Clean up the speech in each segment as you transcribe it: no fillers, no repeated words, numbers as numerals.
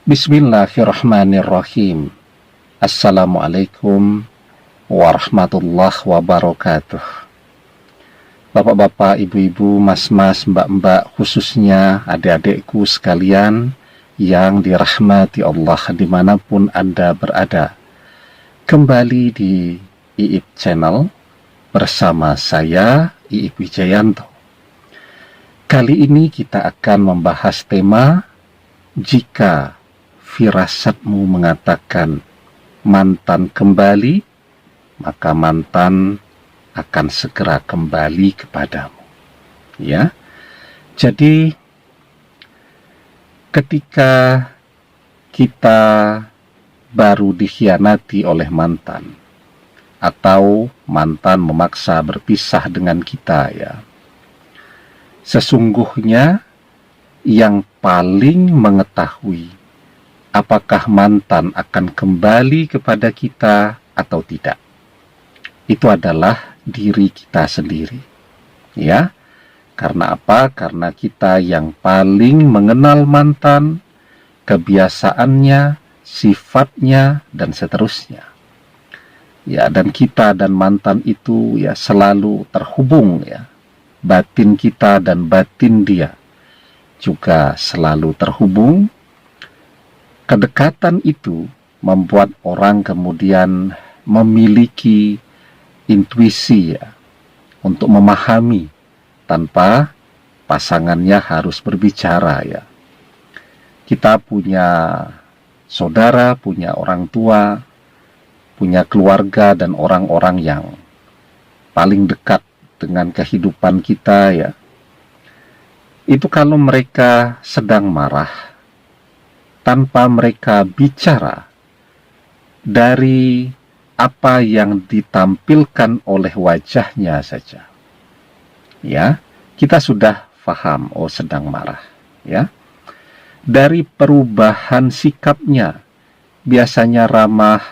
Bismillahirrahmanirrahim. Assalamualaikum warahmatullahi wabarakatuh. Bapak-bapak, ibu-ibu, mas-mas, mbak-mbak, khususnya adik-adikku sekalian yang dirahmati Allah dimanapun Anda berada. Kembali di IIP Channel bersama saya, IIP Wijayanto. Kali ini kita akan membahas tema jika firasatmu mengatakan mantan kembali, maka mantan akan segera kembali kepadamu. Ya. Jadi ketika kita baru dikhianati oleh mantan atau mantan memaksa berpisah dengan kita, ya. Sesungguhnya yang paling mengetahui apakah mantan akan kembali kepada kita atau tidak, itu adalah diri kita sendiri. Ya, karena apa? Karena kita yang paling mengenal mantan, kebiasaannya, sifatnya, dan seterusnya. Ya, dan kita dan mantan itu ya selalu terhubung, ya. Batin kita dan batin dia juga selalu terhubung. Kedekatan itu membuat orang kemudian memiliki intuisi, ya, untuk memahami tanpa pasangannya harus berbicara, ya. Kita punya saudara, punya orang tua, punya keluarga dan orang-orang yang paling dekat dengan kehidupan kita, ya. Itu kalau mereka sedang marah, tanpa mereka bicara, dari apa yang ditampilkan oleh wajahnya saja, ya, kita sudah paham, oh sedang marah, ya. Dari perubahan sikapnya, biasanya ramah,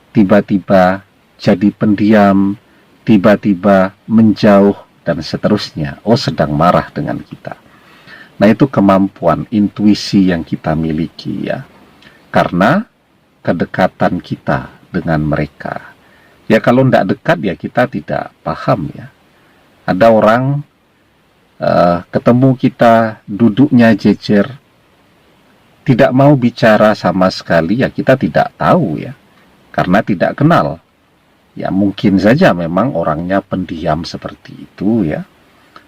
tiba-tiba jadi pendiam, tiba-tiba menjauh, dan seterusnya, oh sedang marah dengan kita. Nah, itu kemampuan intuisi yang kita miliki, ya, karena kedekatan kita dengan mereka. Ya, kalau tidak dekat ya kita tidak paham, ya. Ada orang ketemu kita duduknya jejer, tidak mau bicara sama sekali, ya kita tidak tahu, ya, karena tidak kenal. Ya, mungkin saja memang orangnya pendiam seperti itu, ya,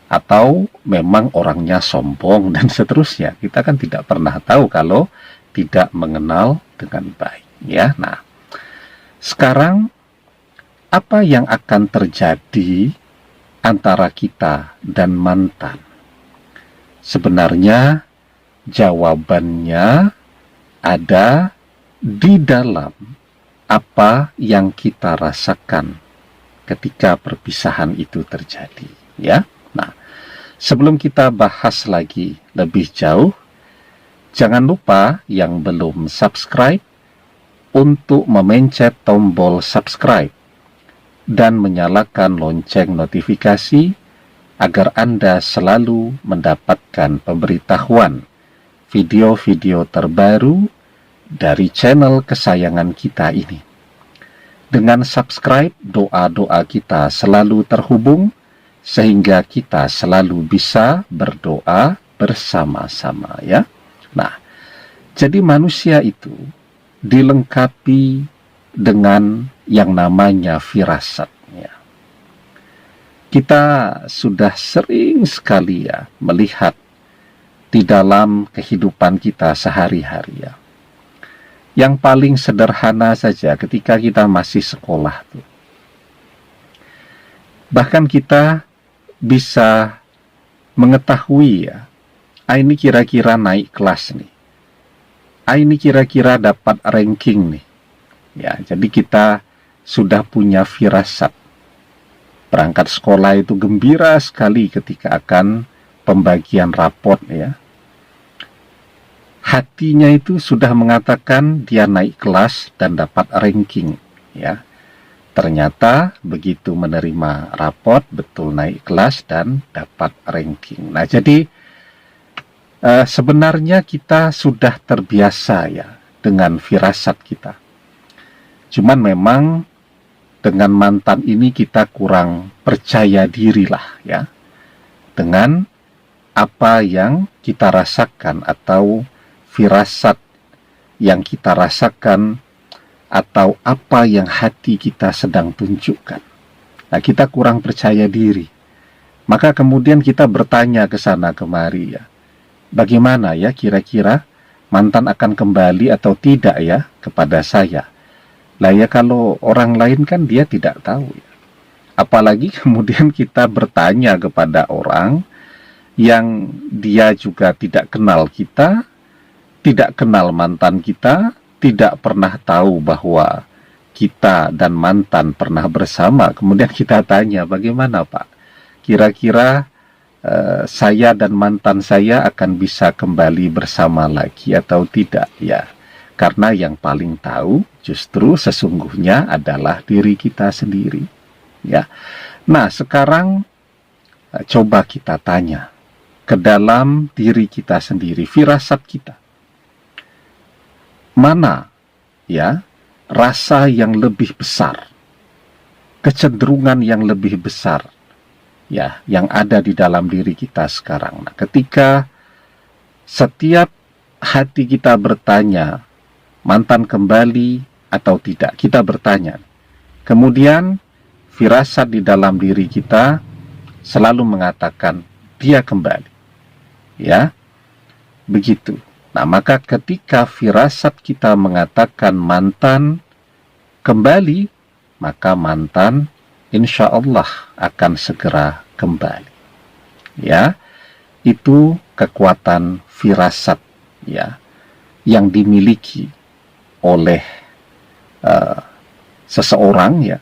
atau memang orangnya sombong dan seterusnya. Kita kan tidak pernah tahu kalau tidak mengenal dengan baik, ya. Nah, sekarang apa yang akan terjadi antara kita dan mantan? Sebenarnya jawabannya ada di dalam apa yang kita rasakan ketika perpisahan itu terjadi, ya. Nah, sebelum kita bahas lagi lebih jauh, jangan lupa yang belum subscribe untuk memencet tombol subscribe dan menyalakan lonceng notifikasi agar Anda selalu mendapatkan pemberitahuan video-video terbaru dari channel kesayangan kita ini. Dengan subscribe, doa-doa kita selalu terhubung, sehingga kita selalu bisa berdoa bersama-sama, ya. Nah, jadi manusia itu dilengkapi dengan yang namanya firasat, ya. Kita sudah sering sekali, ya, melihat di dalam kehidupan kita sehari-hari, ya. Yang paling sederhana saja ketika kita masih sekolah tuh. Bahkan kita bisa mengetahui, ya, ini kira-kira naik kelas nih. Ini kira-kira dapat ranking nih. Ya, jadi kita sudah punya firasat. Berangkat sekolah itu gembira sekali ketika akan pembagian rapot, ya. Hatinya itu sudah mengatakan dia naik kelas dan dapat ranking, ya. Ternyata begitu menerima rapot, betul naik kelas dan dapat ranking. Nah, jadi Sebenarnya kita sudah terbiasa ya dengan firasat kita. Cuman memang dengan mantan ini kita kurang percaya diri lah ya, dengan apa yang kita rasakan atau firasat yang kita rasakan atau apa yang hati kita sedang tunjukkan. Nah, kita kurang percaya diri. Maka kemudian kita bertanya ke sana kemari ya, bagaimana ya kira-kira mantan akan kembali atau tidak ya kepada saya. Lah ya, kalau orang lain kan dia tidak tahu ya. Apalagi kemudian kita bertanya kepada orang yang dia juga tidak kenal kita, tidak kenal mantan kita, tidak pernah tahu bahwa kita dan mantan pernah bersama. Kemudian kita tanya, bagaimana Pak? Kira-kira saya dan mantan saya akan bisa kembali bersama lagi atau tidak ya? Karena yang paling tahu justru sesungguhnya adalah diri kita sendiri ya. Nah, sekarang coba kita tanya ke dalam diri kita sendiri, firasat kita. Mana ya rasa yang lebih besar, kecenderungan yang lebih besar ya yang ada di dalam diri kita sekarang. Nah, ketika setiap hati kita bertanya mantan kembali atau tidak, kita bertanya. Kemudian firasat di dalam diri kita selalu mengatakan dia kembali. Ya, begitu. Nah, maka ketika firasat kita mengatakan mantan kembali, maka mantan insya Allah akan segera kembali. Ya, itu kekuatan firasat ya yang dimiliki oleh seseorang ya,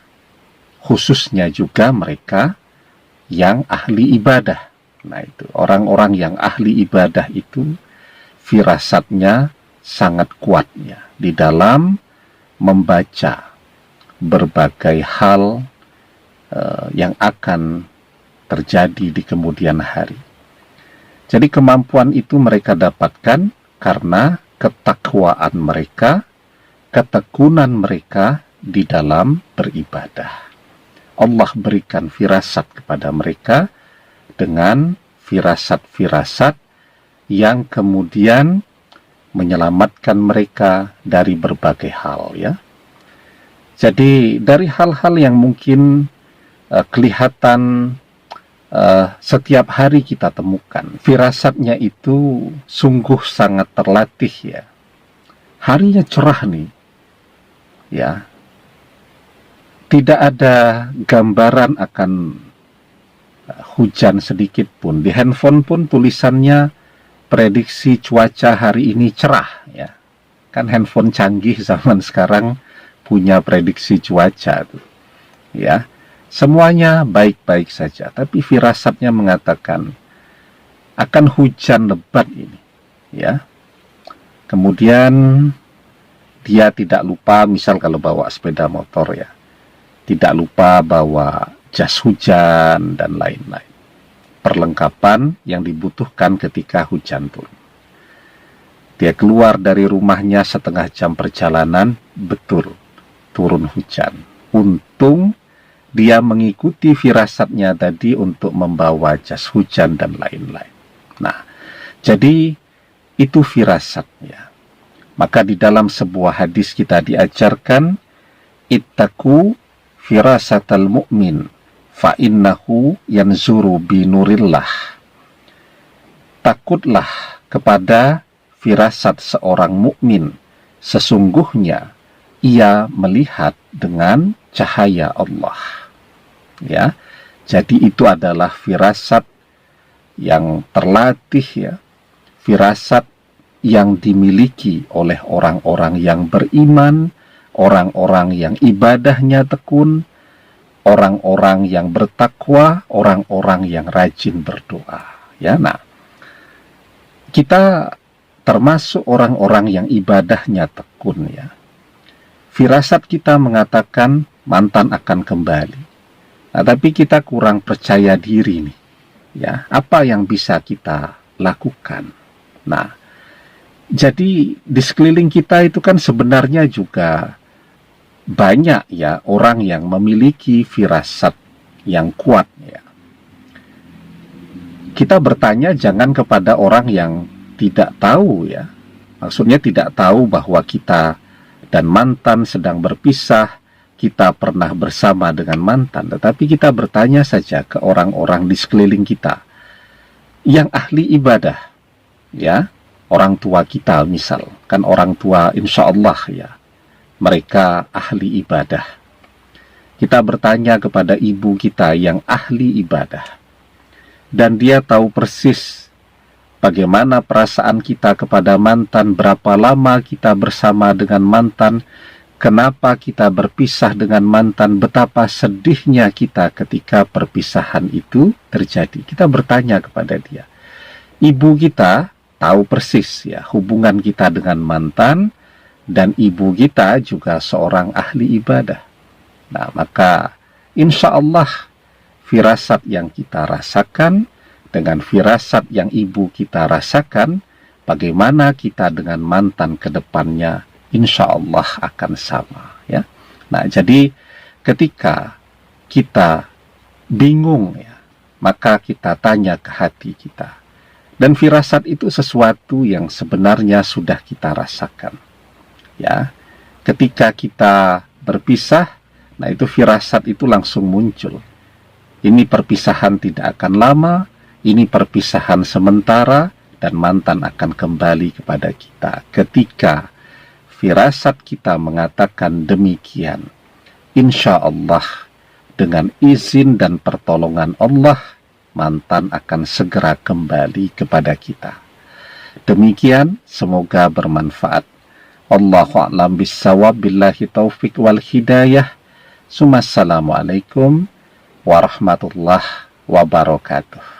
khususnya juga mereka yang ahli ibadah. Nah, itu orang-orang yang ahli ibadah itu firasatnya sangat kuat ya di dalam membaca berbagai hal yang akan terjadi di kemudian hari. Jadi kemampuan itu mereka dapatkan karena ketakwaan mereka, ketekunan mereka di dalam beribadah. Allah berikan firasat kepada mereka dengan firasat-firasat yang kemudian menyelamatkan mereka dari berbagai hal ya. Jadi dari hal-hal yang mungkin kelihatan setiap hari kita temukan, firasatnya itu sungguh sangat terlatih ya. Harinya cerah nih ya, tidak ada gambaran akan hujan sedikit pun. Di handphone pun tulisannya prediksi cuaca hari ini cerah ya. Kan handphone canggih zaman sekarang punya prediksi cuaca tuh ya. Semuanya baik-baik saja, tapi firasatnya mengatakan akan hujan lebat ini ya. Kemudian dia tidak lupa, misal kalau bawa sepeda motor ya, tidak lupa bawa jas hujan dan lain-lain, perlengkapan yang dibutuhkan ketika hujan turun. Dia keluar dari rumahnya setengah jam perjalanan, betul turun hujan. Untung dia mengikuti firasatnya tadi untuk membawa jas hujan dan lain-lain. Nah, jadi itu firasatnya. Maka di dalam sebuah hadis kita diajarkan, ittaqu firasatal mu'min fa innahu yanzuru binurillah. Takutlah kepada firasat seorang mukmin, sesungguhnya ia melihat dengan cahaya Allah. Ya, jadi itu adalah firasat yang terlatih ya, firasat yang dimiliki oleh orang-orang yang beriman, orang-orang yang ibadahnya tekun, orang-orang yang bertakwa, orang-orang yang rajin berdoa. Ya, nah, kita termasuk orang-orang yang ibadahnya tekun ya. Firasat kita mengatakan mantan akan kembali. Nah, tapi kita kurang percaya diri nih. Ya, apa yang bisa kita lakukan? Nah, jadi di sekeliling kita itu kan sebenarnya juga banyak ya orang yang memiliki firasat yang kuat ya. Kita bertanya jangan kepada orang yang tidak tahu ya. Maksudnya tidak tahu bahwa kita dan mantan sedang berpisah, kita pernah bersama dengan mantan, tetapi kita bertanya saja ke orang-orang di sekeliling kita yang ahli ibadah ya. Orang tua kita misal, kan orang tua insya Allah ya, mereka ahli ibadah. Kita bertanya kepada ibu kita yang ahli ibadah, dan dia tahu persis bagaimana perasaan kita kepada mantan, berapa lama kita bersama dengan mantan, kenapa kita berpisah dengan mantan, betapa sedihnya kita ketika perpisahan itu terjadi. Kita bertanya kepada dia. Ibu kita tahu persis ya hubungan kita dengan mantan, dan ibu kita juga seorang ahli ibadah. Nah, maka insya Allah firasat yang kita rasakan dengan firasat yang ibu kita rasakan, bagaimana kita dengan mantan ke depannya, insya Allah akan sama ya. Nah, jadi ketika kita bingung ya, maka kita tanya ke hati kita. Dan firasat itu sesuatu yang sebenarnya sudah kita rasakan. Ya, ketika kita berpisah, nah itu firasat itu langsung muncul. Ini perpisahan tidak akan lama, ini perpisahan sementara, dan mantan akan kembali kepada kita. Ketika firasat kita mengatakan demikian, insya Allah dengan izin dan pertolongan Allah, mantan akan segera kembali kepada kita. Demikian, semoga bermanfaat. Allahu a'lam bissawab, billahi taufik wal hidayah. Assalamualaikum warahmatullahi wabarakatuh.